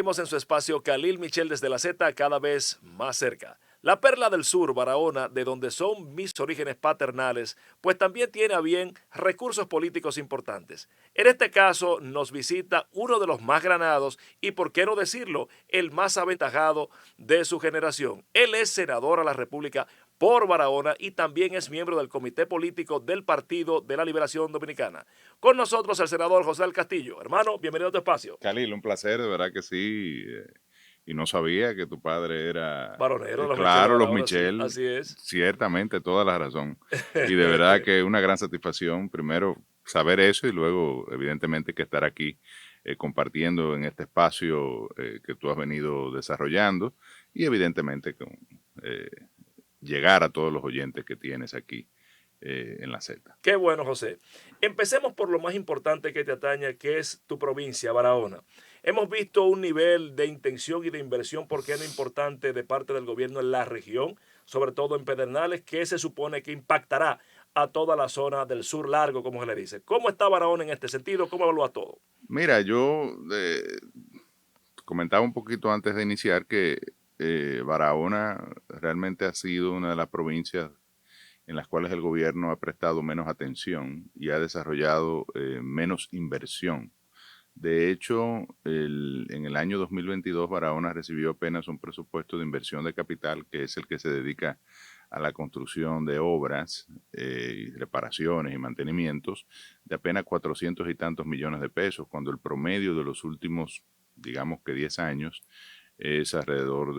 seguimos en su espacio Khalil Michel desde la Z, cada vez más cerca. La perla del sur, Barahona, de donde son mis orígenes paternales, pues también tiene a bien recursos políticos importantes. En este caso nos visita uno de los más granados y, por qué no decirlo, el más aventajado de su generación. Él es senador a la República por Barahona y también es miembro del comité político del Partido de la Liberación Dominicana. Con nosotros el senador José del Castillo. Hermano, bienvenido a tu espacio. Khalil, un placer, de verdad que sí. Y no sabía que tu padre era, Baronero, los Michel de claro, los Barahona, sí, Michel, así es. ciertamente, toda la razón. Y de verdad que es una gran satisfacción, primero, saber eso y luego, evidentemente, que estar aquí compartiendo en este espacio que tú has venido desarrollando y, evidentemente, eh, llegar a todos los oyentes que tienes aquí en la Z. Qué bueno, José. Empecemos por lo más importante que te atañe, que es tu provincia, Barahona. Hemos visto un nivel de intención y de inversión, por qué no importante, de parte del gobierno en la región, sobre todo en Pedernales, que se supone que impactará a toda la zona del sur largo, como se le dice. ¿Cómo está Barahona en este sentido? ¿Cómo evalúa todo? Mira, yo comentaba un poquito antes de iniciar que Barahona realmente ha sido una de las provincias en las cuales el gobierno ha prestado menos atención y ha desarrollado menos inversión. De hecho, en el año 2022 Barahona recibió apenas un presupuesto de inversión de capital, que es el que se dedica a la construcción de obras, y reparaciones y mantenimientos, de apenas 400 y tantos millones de pesos, cuando el promedio de los últimos, digamos que 10 años, es alrededor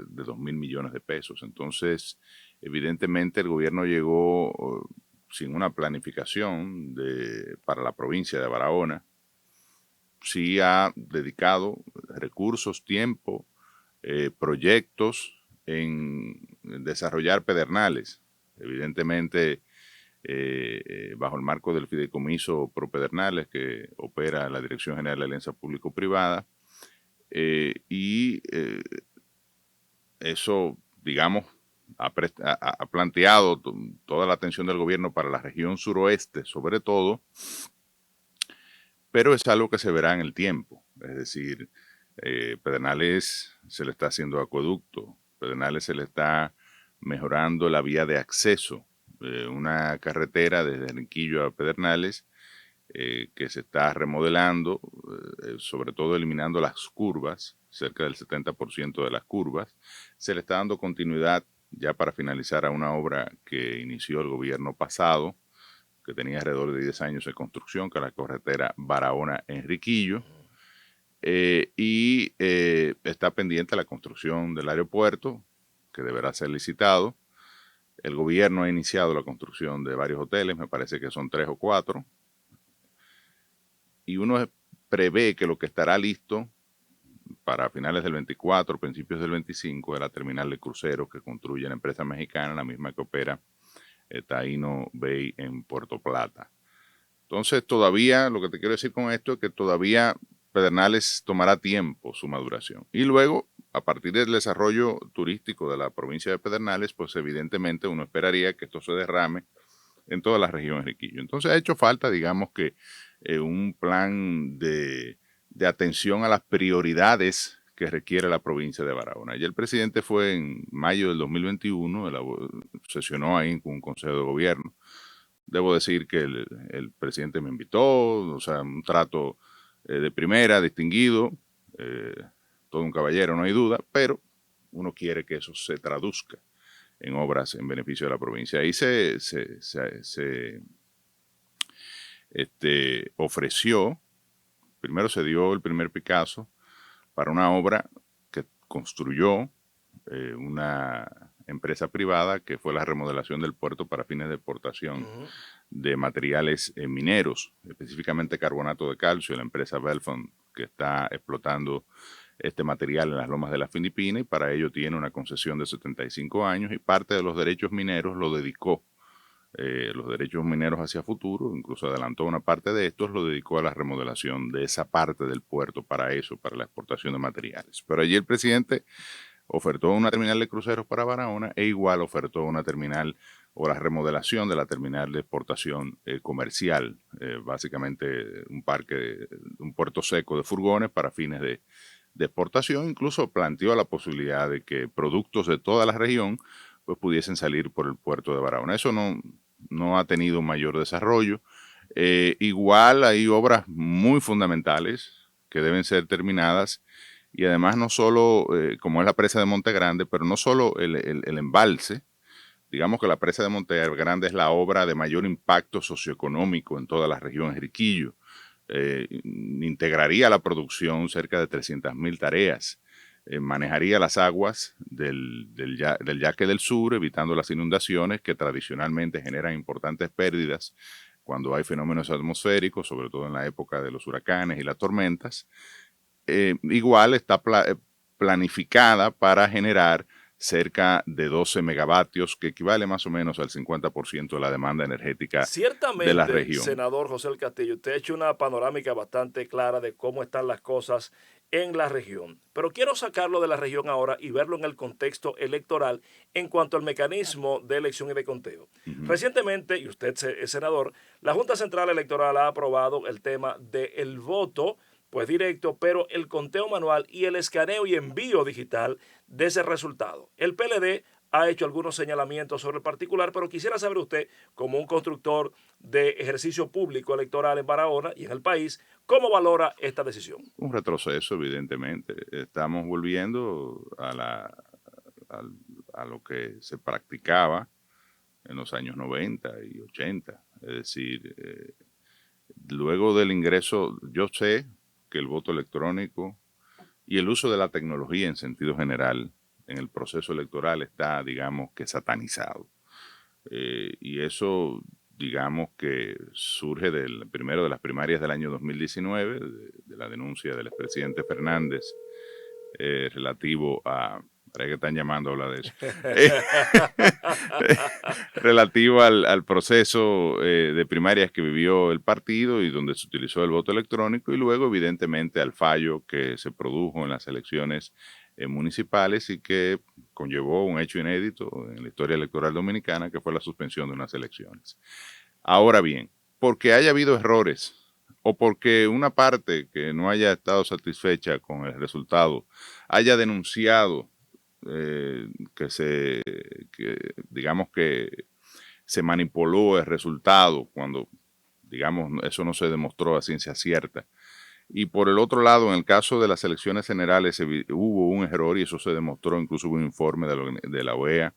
de 2.000 millones de pesos. Entonces, evidentemente el gobierno llegó sin una planificación para la provincia de Barahona. Sí ha dedicado recursos, tiempo, proyectos en desarrollar pedernales. Evidentemente, bajo el marco del fideicomiso Pro Pedernales que opera la Dirección General de Alianza Público-Privada, y eso, digamos, ha planteado toda la atención del gobierno para la región suroeste, sobre todo, pero es algo que se verá en el tiempo. Es decir, Pedernales se le está haciendo acueducto, Pedernales se le está mejorando la vía de acceso, una carretera desde Enriquillo a Pedernales que se está remodelando, sobre todo eliminando las curvas, cerca del 70% de las curvas. Se le está dando continuidad ya para finalizar a una obra que inició el gobierno pasado, que tenía alrededor de 10 años de construcción, que es la carretera Barahona-Enriquillo, y está pendiente la construcción del aeropuerto, que deberá ser licitado. El gobierno ha iniciado la construcción de varios hoteles, me parece que son 3 o 4, y uno prevé que lo que estará listo para finales del 24, principios del 25, es la terminal de cruceros que construye la empresa mexicana, la misma que opera Taino Bay en Puerto Plata. Entonces, todavía, lo que te quiero decir con esto es que todavía Pedernales tomará tiempo su maduración. Y luego, a partir del desarrollo turístico de la provincia de Pedernales, pues evidentemente uno esperaría que esto se derrame en toda la región de Riquillo. Entonces, ha hecho falta, digamos que, un plan de atención a las prioridades que requiere la provincia de Barahona. Y el presidente fue en mayo del 2021, sesionó ahí con un consejo de gobierno. Debo decir que el presidente me invitó, o sea, un trato de primera, distinguido, eh, todo un caballero, no hay duda, pero uno quiere que eso se traduzca en obras en beneficio de la provincia. Ahí ofreció, primero se dio el primer Picasso para una obra que construyó una empresa privada, que fue la remodelación del puerto para fines de exportación de materiales mineros, específicamente carbonato de calcio, la empresa Belfond, que está explotando este material en las lomas de las Filipinas, y para ello tiene una concesión de 75 años y parte de los derechos mineros lo dedicó, los derechos mineros hacia futuro, incluso adelantó una parte de estos, lo dedicó a la remodelación de esa parte del puerto para eso, para la exportación de materiales. Pero allí el presidente ofertó una terminal de cruceros para Barahona e igual ofertó una terminal o la remodelación de la terminal de exportación comercial, básicamente un parque, un puerto seco de furgones para fines de de exportación, incluso planteó la posibilidad de que productos de toda la región pues pudiesen salir por el puerto de Barahona. Eso no ha tenido mayor desarrollo. Igual hay obras muy fundamentales que deben ser terminadas y además no solo, como es la presa de Monte Grande, pero no solo el embalse. Digamos que la presa de Monte Grande es la obra de mayor impacto socioeconómico en toda la región Enriquillo. Integraría la producción cerca de 300.000 tareas. Manejaría las aguas del Yaque del Sur, evitando las inundaciones que tradicionalmente generan importantes pérdidas cuando hay fenómenos atmosféricos, sobre todo en la época de los huracanes y las tormentas. Igual está planificada para generar cerca de 12 megavatios, que equivale más o menos al 50% de la demanda energética de la Ciertamente, región. senador José del Castillo, usted ha hecho una panorámica bastante clara de cómo están las cosas en la región. Pero quiero sacarlo de la región ahora y verlo en el contexto electoral en cuanto al mecanismo de elección y de conteo. Recientemente, y usted es senador, la Junta Central Electoral ha aprobado el tema del voto pues directo, pero el conteo manual y el escaneo y envío digital de ese resultado. El PLD ha hecho algunos señalamientos sobre el particular, pero quisiera saber usted, como un constructor de ejercicio público electoral en Barahona y en el país, ¿cómo valora esta decisión? Un retroceso, evidentemente. Estamos volviendo a, a lo que se practicaba en los años 90 y 80. Es decir, luego del ingreso, yo sé que el voto electrónico y el uso de la tecnología en sentido general en el proceso electoral está, digamos, que satanizado. Y eso, digamos, que surge primero de las primarias del año 2019, de la denuncia del expresidente Fernández relativo a... Parece que están llamando a hablar de eso. Relativo al proceso de primarias que vivió el partido y donde se utilizó el voto electrónico y luego evidentemente al fallo que se produjo en las elecciones municipales y que conllevó un hecho inédito en la historia electoral dominicana que fue la suspensión de unas elecciones. Ahora bien, porque haya habido errores o porque una parte que no haya estado satisfecha con el resultado haya denunciado digamos que se manipuló el resultado cuando, digamos, eso no se demostró a ciencia cierta. Y por el otro lado, en el caso de las elecciones generales hubo un error y eso se demostró, incluso hubo un informe de la OEA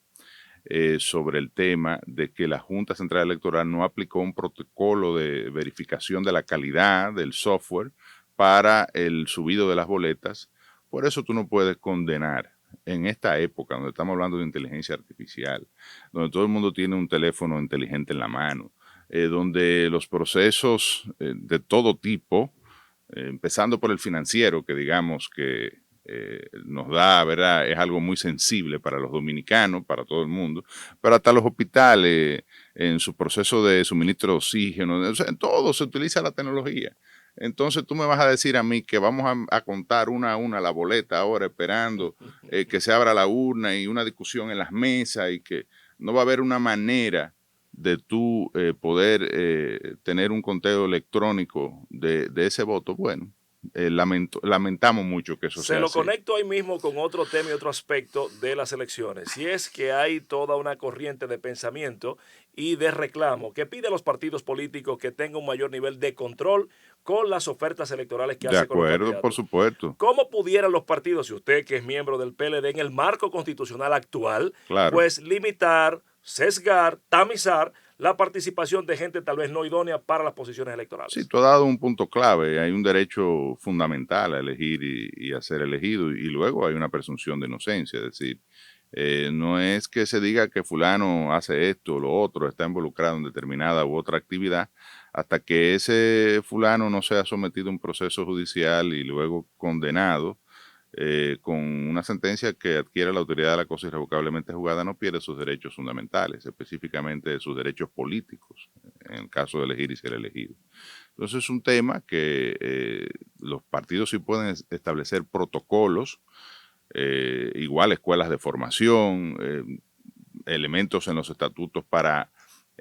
sobre el tema de que la Junta Central Electoral no aplicó un protocolo de verificación de la calidad del software para el subido de las boletas. Por eso tú no puedes condenar en esta época donde estamos hablando de inteligencia artificial, donde todo el mundo tiene un teléfono inteligente en la mano, donde los procesos de todo tipo, empezando por el financiero, que digamos que nos da, ¿verdad? Es algo muy sensible para los dominicanos, para todo el mundo, pero hasta los hospitales, en su proceso de suministro de oxígeno, o sea, en todo se utiliza la tecnología. Entonces tú me vas a decir a mí que vamos a contar una a una la boleta ahora esperando que se abra la urna y una discusión en las mesas y que no va a haber una manera de tú poder tener un conteo electrónico de ese voto. Bueno, lamentamos mucho que eso Se sea lo así. conecto ahí mismo con otro tema y otro aspecto de las elecciones, y es que hay toda una corriente de pensamiento y de reclamo que pide a los partidos políticos que tengan un mayor nivel de control con las ofertas electorales que De hace con los acuerdo, por candidatos. supuesto, ¿Cómo pudieran los partidos, si usted que es miembro del PLD en el marco constitucional actual, claro. pues limitar, sesgar, tamizar la participación de gente tal vez no idónea para las posiciones Sí, electorales? tú has dado un punto clave. Hay un derecho fundamental a elegir y a ser elegido y luego hay una presunción de inocencia. Es decir, no es que se diga que fulano hace esto o lo otro, está involucrado en determinada u otra actividad, hasta que ese fulano no sea sometido a un proceso judicial y luego condenado con una sentencia que adquiere la autoridad de la cosa irrevocablemente juzgada, no pierde sus derechos fundamentales, específicamente sus derechos políticos, en el caso de elegir y ser elegido. Entonces es un tema que los partidos sí pueden establecer protocolos, igual escuelas de formación, elementos en los estatutos para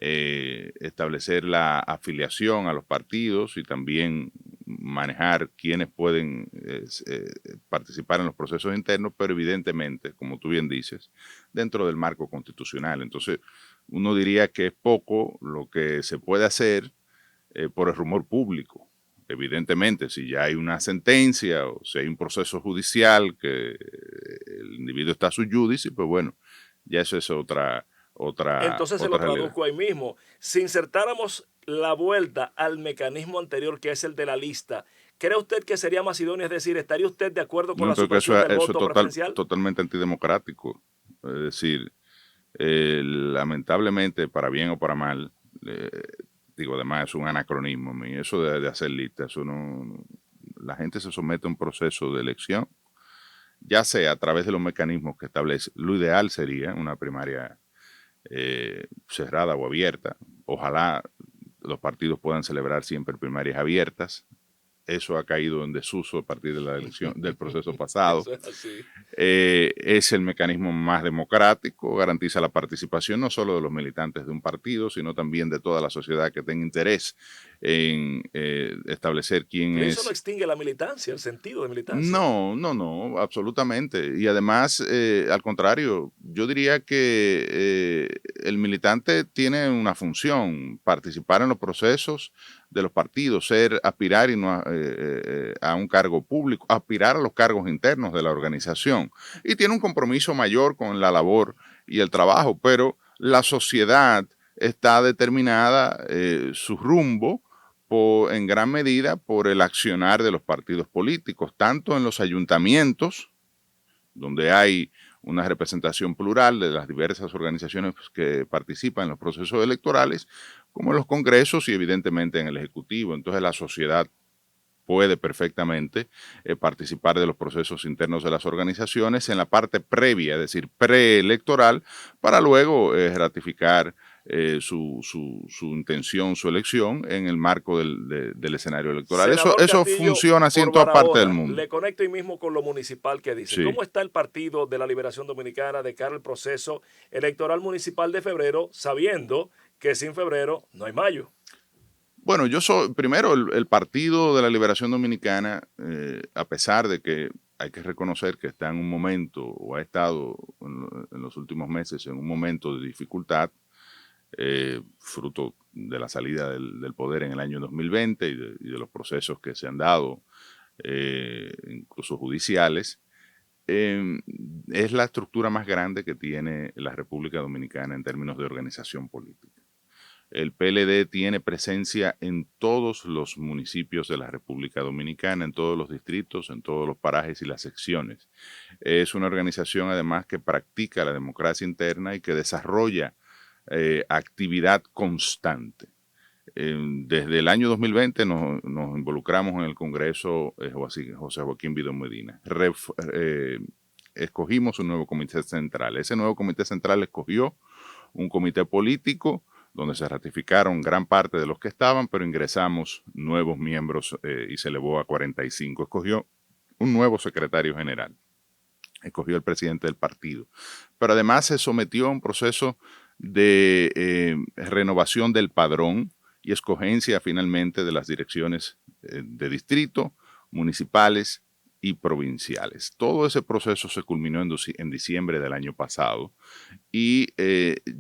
establecer la afiliación a los partidos y también manejar quiénes pueden participar en los procesos internos, pero evidentemente, como tú bien dices, dentro del marco constitucional. Entonces, uno diría que es poco lo que se puede hacer por el rumor público. Evidentemente, si ya hay una sentencia o si hay un proceso judicial que el individuo está sub judice, pues bueno, ya eso es otra Entonces se lo realidad. traduzco ahí mismo. Si insertáramos la vuelta al mecanismo anterior, que es el de la lista, ¿cree usted que sería más idóneo? Es decir, ¿estaría usted de acuerdo con No, la entonces supresión del eso voto preferencial? totalmente antidemocrático. Es decir, lamentablemente, para bien o para mal, digo, además es un anacronismo. Y eso de hacer listas, eso no, la gente se somete a un proceso de elección, ya sea a través de los mecanismos que establece. Lo ideal sería una primaria cerrada o abierta. Ojalá los partidos puedan celebrar siempre primarias abiertas. Eso ha caído en desuso a partir de la elección del proceso pasado. Eso es así. Es el mecanismo más democrático, garantiza la participación no solo de los militantes de un partido, sino también de toda la sociedad que tenga interés en establecer quién Pero es. eso no extingue la militancia, el sentido de militancia. No, absolutamente. Y además, al contrario, yo diría que el militante tiene una función, participar en los procesos de los partidos, aspirar y no, a un cargo público, aspirar a los cargos internos de la organización. Y tiene un compromiso mayor con la labor y el trabajo, pero la sociedad está determinada, su rumbo, en gran medida por el accionar de los partidos políticos, tanto en los ayuntamientos, donde hay una representación plural de las diversas organizaciones que participan en los procesos electorales, como en los congresos y evidentemente en el Ejecutivo. Entonces la sociedad puede perfectamente participar de los procesos internos de las organizaciones en la parte previa, es decir, preelectoral, para luego ratificar su intención, su elección en el marco del escenario electoral. Senador Eso Castillo, funciona así en por todas partes del Barahona, mundo. le conecto ahí mismo con lo municipal que dice. Sí. ¿Cómo está el Partido de la Liberación Dominicana de cara al proceso electoral municipal de febrero, sabiendo que sin febrero no hay mayo? Bueno, primero, el Partido de la Liberación Dominicana, a pesar de que hay que reconocer que está en un momento, o ha estado en los últimos meses en un momento de dificultad, fruto de la salida del poder en el año 2020 y de los procesos que se han dado, incluso judiciales, es la estructura más grande que tiene la República Dominicana en términos de organización política. El PLD tiene presencia en todos los municipios de la República Dominicana, en todos los distritos, en todos los parajes y las secciones. Es una organización además que practica la democracia interna y que desarrolla actividad constante. Desde el año 2020 nos involucramos en el Congreso José Joaquín Vidal Medina. Escogimos un nuevo comité central. Ese nuevo comité central escogió un comité político donde se ratificaron gran parte de los que estaban, pero ingresamos nuevos miembros y se elevó a 45. Escogió un nuevo secretario general, escogió el presidente del partido, pero además se sometió a un proceso de renovación del padrón y escogencia finalmente de las direcciones de distrito, municipales y provinciales. Todo ese proceso se culminó en diciembre del año pasado y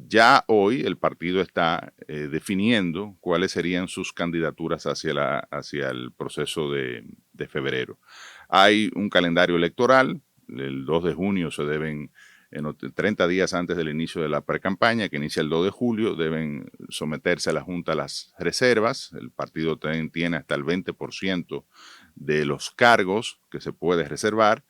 ya hoy el partido está definiendo cuáles serían sus candidaturas hacia el proceso de febrero. Hay un calendario electoral, el 2 de junio se deben, 30 días antes del inicio de la precampaña, que inicia el 2 de julio, deben someterse a la Junta las reservas. El partido tiene hasta el 20% de los cargos que se puede reservar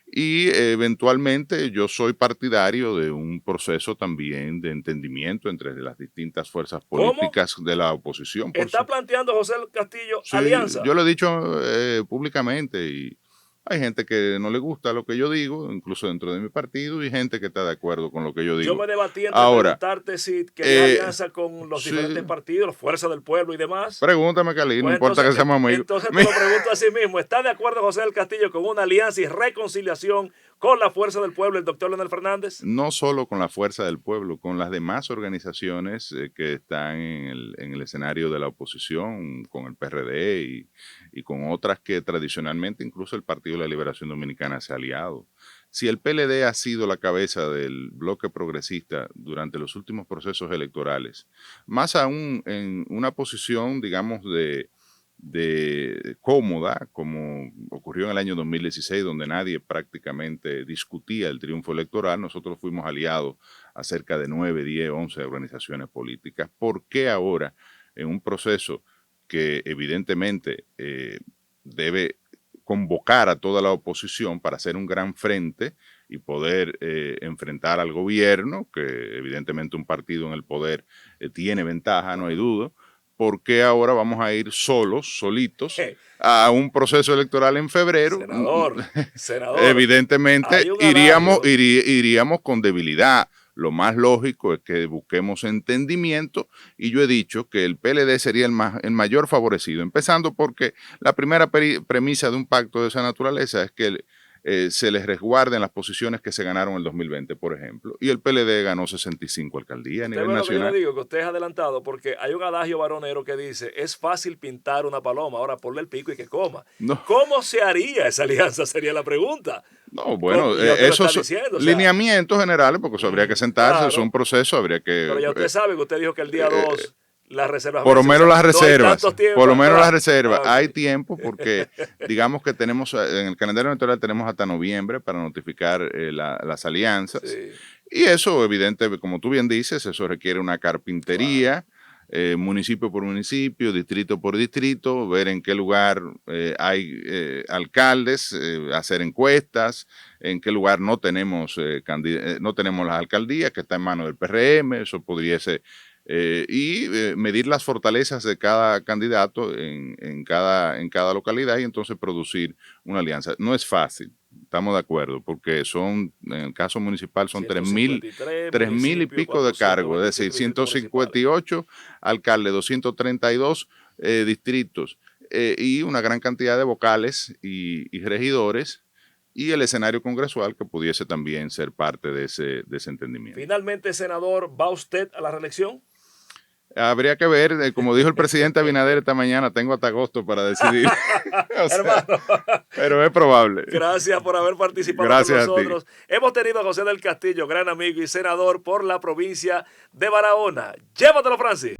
y eventualmente yo soy partidario de un proceso también de entendimiento entre las distintas fuerzas políticas de la oposición. ¿Está planteando José Castillo Sí, alianza? yo lo he dicho públicamente y hay gente que no le gusta lo que yo digo, incluso dentro de mi partido, y gente que está de acuerdo con lo que yo digo. Yo me debatí entre Ahora, preguntarte si querías alianza con los diferentes sí, partidos, la Fuerza del Pueblo y demás. pregúntame, Cali, no Pues importa que seamos amigos. entonces te lo pregunto a sí mismo. ¿Está de acuerdo José del Castillo con una alianza y reconciliación con la fuerza del pueblo, el doctor Leonel Fernández. No solo con la fuerza del pueblo, con las demás organizaciones que están en el escenario de la oposición, con el PRD y con otras que tradicionalmente incluso el Partido de la Liberación Dominicana se ha aliado. Si el PLD ha sido la cabeza del bloque progresista durante los últimos procesos electorales, más aún en una posición, digamos, de cómoda, como ocurrió en el año 2016, donde nadie prácticamente discutía el triunfo electoral, nosotros fuimos aliados a cerca de 9, 10, 11 organizaciones políticas. ¿Por qué ahora, en un proceso que evidentemente debe convocar a toda la oposición para hacer un gran frente y poder enfrentar al gobierno, que evidentemente un partido en el poder tiene ventaja, no hay duda? ¿Por qué ahora vamos a ir solitos, a un proceso electoral en febrero? Senador, Evidentemente iríamos con debilidad. Lo más lógico es que busquemos entendimiento y yo he dicho que el PLD sería el mayor favorecido, empezando porque la primera premisa de un pacto de esa naturaleza es que se les resguarden las posiciones que se ganaron en el 2020, por ejemplo, y el PLD ganó 65 alcaldías a nivel nacional. Lo que yo le digo, que usted es adelantado, porque hay un adagio varonero que dice, es fácil pintar una paloma, ahora ponle el pico y que coma. No. ¿Cómo se haría esa alianza? Sería la pregunta. No, bueno, esos son lineamientos generales, porque eso habría que sentarse, claro. Es un proceso, habría que... Pero ya usted sabe que usted dijo que el día 2... las reservas. Por lo menos las reservas. Por lo menos las reservas. Okay. Hay tiempo porque digamos que tenemos, en el calendario electoral tenemos hasta noviembre para notificar las alianzas. Sí. Y eso, evidente, como tú bien dices, eso requiere una carpintería, municipio por municipio, distrito por distrito, ver en qué lugar hay alcaldes, hacer encuestas, en qué lugar no tenemos las alcaldías, que está en manos del PRM, eso podría ser... medir las fortalezas de cada candidato en cada localidad y entonces producir una alianza. No es fácil, estamos de acuerdo, porque en el caso municipal son 3.000 y pico de cargos, es decir, 158 alcaldes, 232 distritos y una gran cantidad de vocales y regidores, y el escenario congresual que pudiese también ser parte de ese entendimiento. Finalmente, senador, ¿va usted a la reelección? Habría que ver, como dijo el presidente Abinader esta mañana, tengo hasta agosto para decidir. Hermano. Pero es probable. Gracias por haber participado con nosotros. Hemos tenido a José del Castillo, gran amigo y senador por la provincia de Barahona. Llévatelo, Francis.